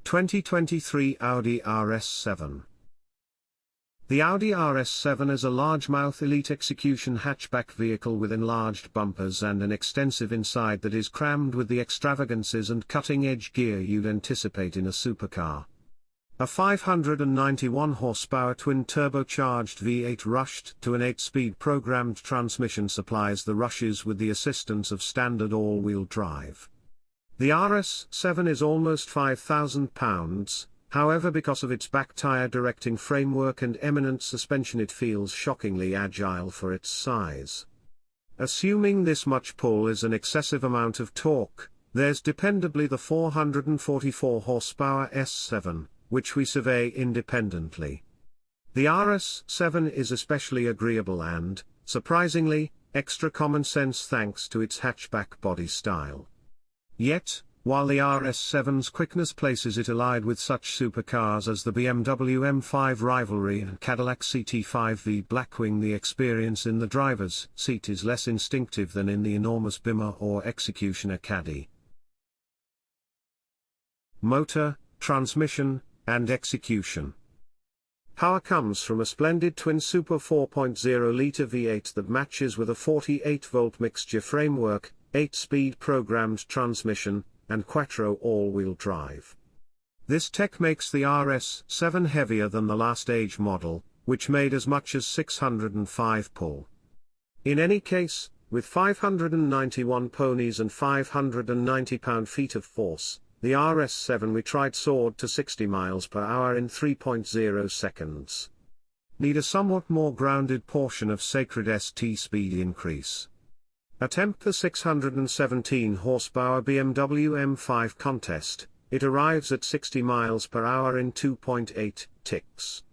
2023 Audi RS7. The Audi RS7 is a largemouth elite execution hatchback vehicle with enlarged bumpers and an extensive inside that is crammed with the extravagances and cutting-edge gear you'd anticipate in a supercar. A 591 horsepower twin-turbocharged V8 rushed to an 8-speed programmed transmission supplies the rushes with the assistance of standard all-wheel drive. The RS7 is almost 5,000 pounds, however, because of its back tire directing framework and eminent suspension it feels shockingly agile for its size. Assuming this much pull is an excessive amount of torque, there's dependably the 444 horsepower S7, which we survey independently. The RS7 is especially agreeable and, surprisingly, extra common sense thanks to its hatchback body style. Yet, while the RS7's quickness places it allied with such supercars as the BMW M5 rivalry and Cadillac CT5V Blackwing, the experience in the driver's seat is less instinctive than in the enormous Bimmer or executioner Caddy. Motor, transmission, and execution. Power comes from a splendid twin super 4.0-litre V8 that matches with a 48-volt mixture framework, 8-speed programmed transmission, and quattro all-wheel drive. This tech makes the RS7 heavier than the last age model, which made as much as 605 pull. In any case, with 591 ponies and 590 pound-feet of force, the RS7 we tried soared to 60 miles per hour in 3.0 seconds. Need a somewhat more grounded portion of sacred ST speed increase. Attempt the 617 horsepower BMW M5 contest, it arrives at 60 miles per hour in 2.8 ticks.